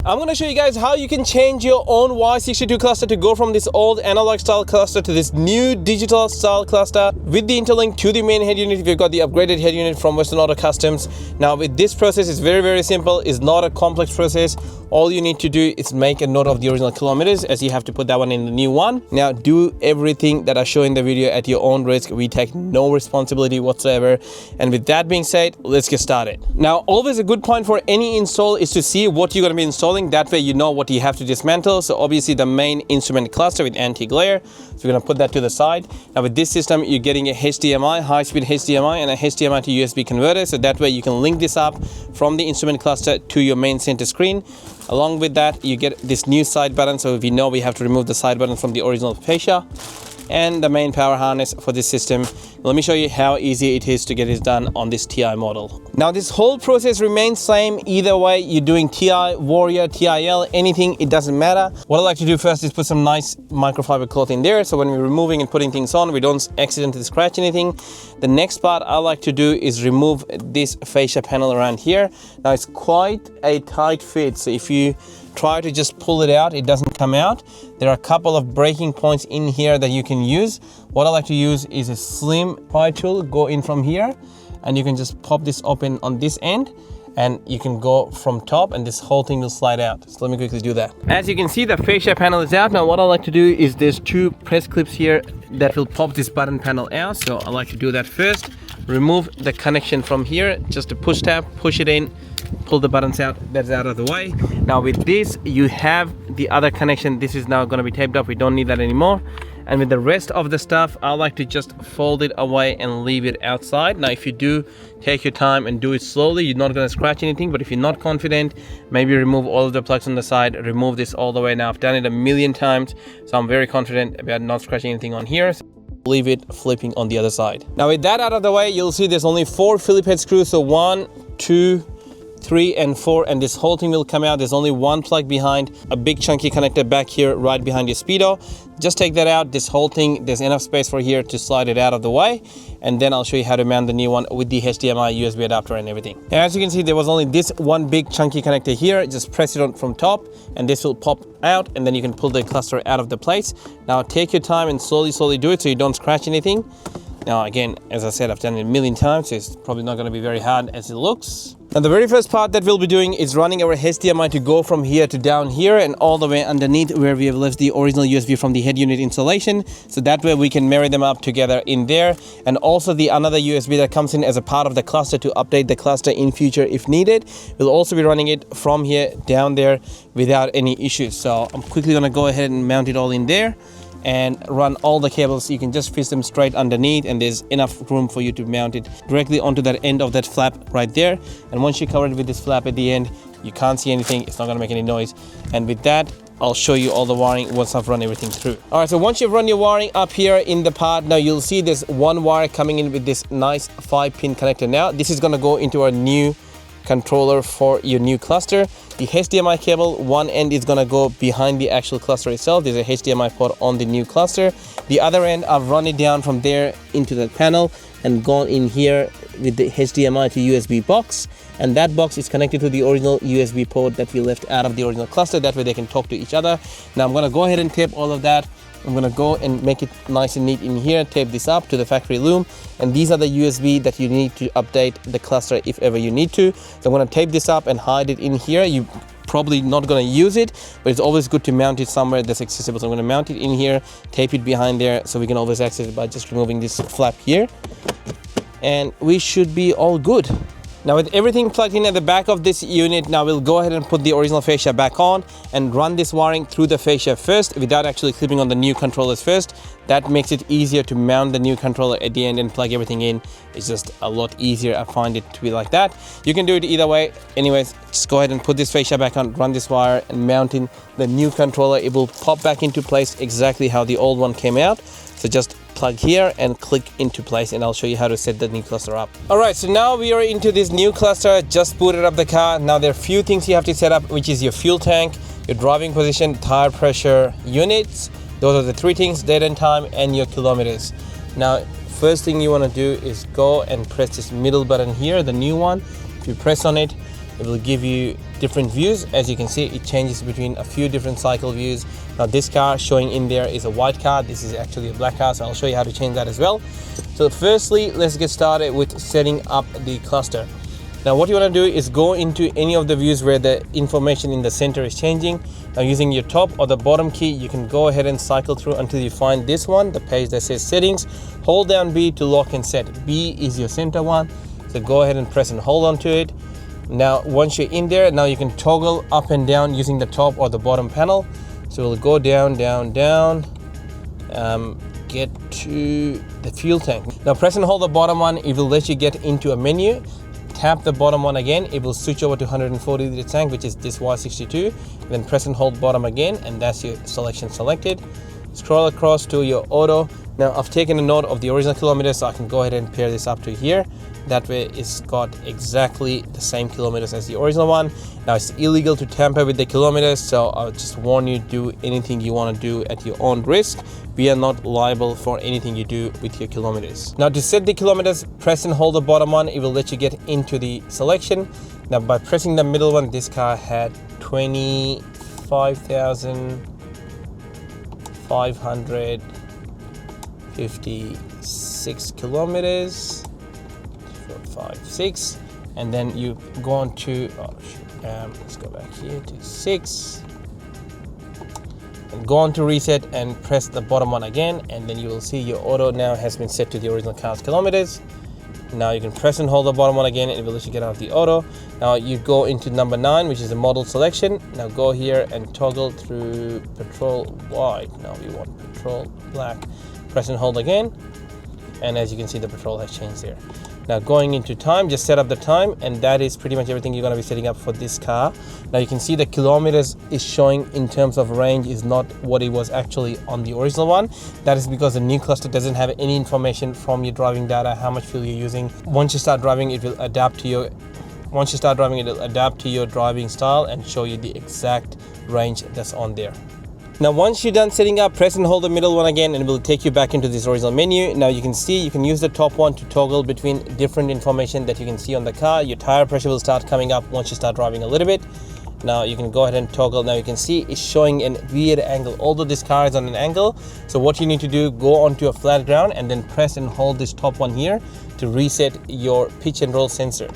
I'm going to show you guys how you can change your own Y62 cluster to go from this old analog style cluster to this new digital style cluster with the interlink to the main head unit if you've got the upgraded head unit from Western Auto Customs. Now with this process, it's very simple. It's not a complex process. All you need to do is make a note of the original kilometers, as you have to put that one in the new one. Now do everything that I show in the video at your own risk. We take no responsibility whatsoever. And with that being said, let's get started. Now always a good point for any install is to see what you're going to be installing. That way you know what you have to dismantle. So obviously the main instrument cluster with anti-glare, so we're going to put that to the side. Now with this system, you're getting a HDMI, high-speed HDMI, and a HDMI to USB converter, so that way you can link this up from the instrument cluster to your main center screen. Along with that, you get this new side button, so if you know, we have to remove the side button from the original fascia, and the main power harness for this system. Let me show you how easy it is to get this done on this TI model. Now this whole process remains same either way you're doing TI, Warrior, TIL, anything, it doesn't matter. What I like to do first is put some nice microfiber cloth in there, so when we're removing and putting things on, we don't accidentally scratch anything. The next part I like to do is remove this fascia panel around here. Now it's quite a tight fit, so if you try to just pull it out, it doesn't come out. There are a couple of breaking points in here that you can use. What I like to use is a slim pry tool. Go in from here and you can just pop this open on this end, and you can go from top and this whole thing will slide out. So let me quickly do that. As you can see, the fascia panel is out. Now what I like to do is there's two press clips here that will pop this button panel out. So I like to do that first. Remove the connection from here, just a push tab, push it in, pull the buttons out, that's out of the way. Now with this, you have the other connection. This is now going to be taped up. We don't need that anymore. And with the rest of the stuff, I like to just fold it away and leave it outside. Now if you do take your time and do it slowly, you're not going to scratch anything. But if you're not confident, maybe remove all of the plugs on the side, remove this all the way. Now I've done it a million times, so I'm very confident about not scratching anything on here. Leave it flipping on the other side. Now with that out of the way, you'll see there's only 4 Phillip head screws. So 1, 2, 3 and 4, and this whole thing will come out. There's only one plug behind, a big chunky connector back here right behind your Speedo. Just take that out. This whole thing, there's enough space for here to slide it out of the way, and then I'll show you how to mount the new one with the HDMI, USB adapter and everything. Now as you can see, there was only this one big chunky connector here. Just press it on from top and this will pop out, and then you can pull the cluster out of the place. Now take your time and slowly do it so you don't scratch anything. Now again, as I said, I've done it a million times, so it's probably not going to be very hard as it looks. Now the very first part that we'll be doing is running our HDMI to go from here to down here and all the way underneath where we have left the original USB from the head unit installation. So that way we can marry them up together in there. And also the another USB that comes in as a part of the cluster to update the cluster in future if needed. We'll also be running it from here down there without any issues. So I'm quickly going to go ahead and mount it all in there and run all the cables. You can just fish them straight underneath, and there's enough room for you to mount it directly onto that end of that flap right there. And once you cover it with this flap at the end, you can't see anything, it's not going to make any noise. And with that, I'll show you all the wiring once I've run everything through. All right, so once you've run your wiring up here in the part, now you'll see there's one wire coming in with this nice 5-pin connector. Now this is going to go into our new controller for your new cluster. The HDMI cable, one end is going to go behind the actual cluster itself. There's a HDMI port on the new cluster. The other end, I've run it down from there into that panel and gone in here with the HDMI to USB box, and that box is connected to the original USB port that we left out of the original cluster. That way they can talk to each other. Now I'm going to go ahead and tape all of that. I'm going to go and make it nice and neat in here, tape this up to the factory loom, and these are the USB that you need to update the cluster if ever you need to. So I'm going to tape this up and hide it in here. You probably not going to use it, but it's always good to mount it somewhere that's accessible. So I'm going to mount it in here, tape it behind there, so we can always access it by just removing this flap here, and we should be all good. Now with everything plugged in at the back of this unit, now we'll go ahead and put the original fascia back on and run this wiring through the fascia first without actually clipping on the new controllers first. That makes it easier to mount the new controller at the end and plug everything in. It's just a lot easier. I find it to be like that. You can do it either way. Anyways, just go ahead and put this fascia back on, run this wire and mount in the new controller. It will pop back into place exactly how the old one came out. So just plug here and click into place, and I'll show you how to set the new cluster up. All right, so now we are into this new cluster. Just booted up the car. Now there are a few things you have to set up, which is your fuel tank, your driving position, tire pressure units. Those are the 3 things: date and time, and your kilometers. Now first thing you want to do is go and press this middle button here, the new one. If you press on it, it will give you different views. As you can see, it changes between a few different cycle views. Now this car showing in there is a white car. This is actually a black car, so I'll show you how to change that as well. So firstly, let's get started with setting up the cluster. Now what you want to do is go into any of the views where the information in the center is changing. Now using your top or the bottom key, you can go ahead and cycle through until you find this one, the page that says settings. Hold down B to lock and set. B is your center one, so go ahead and press and hold on to it. Now once you're in there, now you can toggle up and down using the top or the bottom panel. So we'll go down, down, down, get to the fuel tank. Now press and hold the bottom one, it will let you get into a menu. Tap the bottom one again, it will switch over to 140 liter tank, which is this Y62. Then press and hold bottom again, and that's your selection selected. Scroll across to your auto. Now I've taken a note of the original kilometers, so I can go ahead and pair this up to here. That way it's got exactly the same kilometers as the original one. Now it's illegal to tamper with the kilometers, so I'll just warn you, do anything you want to do at your own risk. We are not liable for anything you do with your kilometers. Now to set the kilometers, press and hold the bottom one, it will let you get into the selection. Now by pressing the middle one, this car had 25,556 kilometers. 5, 6, and then you go on to let's go back here to 6 and go on to reset and press the bottom one again, and then you will see your auto now has been set to the original car's kilometers. Now you can press and hold the bottom one again, and it will let you get out of the auto. Now you go into number 9, which is the model selection. Now go here and toggle through Patrol white. Now we want Patrol black. Press and hold again, and as you can see, the Patrol has changed there. Now going into time, just set up the time, and that is pretty much everything you're going to be setting up for this car. Now you can see the kilometers is showing in terms of range is not what it was actually on the original one. That is because the new cluster doesn't have any information from your driving data, how much fuel you're using. Once you start driving, it will adapt to your driving style and show you the exact range that's on there. Now once you're done setting up, press and hold the middle one again, and it will take you back into this original menu. Now you can see you can use the top one to toggle between different information that you can see on the car. Your tire pressure will start coming up once you start driving a little bit. Now you can go ahead and toggle. Now you can see it's showing a weird angle, although this car is on an angle. So what you need to do, go onto a flat ground and then press and hold this top one here to reset your pitch and roll sensor.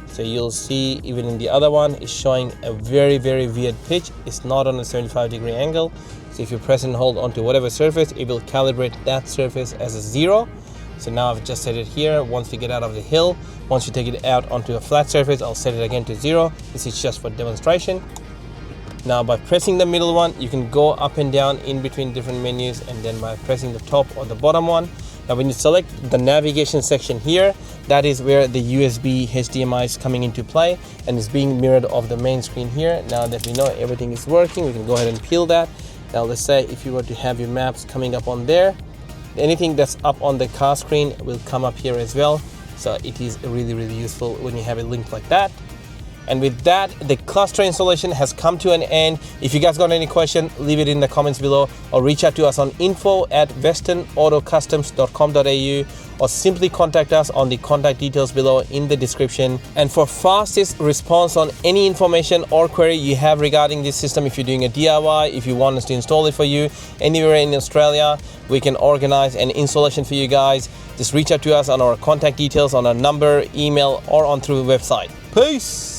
So you'll see even in the other one, it's showing a very, very weird pitch. It's not on a 75-degree angle. So if you press and hold onto whatever surface, it will calibrate that surface as a 0. So now I've just set it here. Once we get out of the hill, once you take it out onto a flat surface, I'll set it again to 0. This is just for demonstration. Now by pressing the middle one, you can go up and down in between different menus, and then by pressing the top or the bottom one. Now when you select the navigation section here, that is where the USB HDMI is coming into play, and is being mirrored off the main screen here. Now that we know everything is working, we can go ahead and peel that. Now let's say if you were to have your maps coming up on there, anything that's up on the car screen will come up here as well. So it is really, really useful when you have it linked like that. And with that, the cluster installation has come to an end. If you guys got any question, leave it in the comments below, or reach out to us on info@westernautocustoms.com.au, or simply contact us on the contact details below in the description. And for fastest response on any information or query you have regarding this system, if you're doing a DIY, if you want us to install it for you anywhere in Australia, we can organize an installation for you guys. Just reach out to us on our contact details, on our number, email, or on through the website. Peace!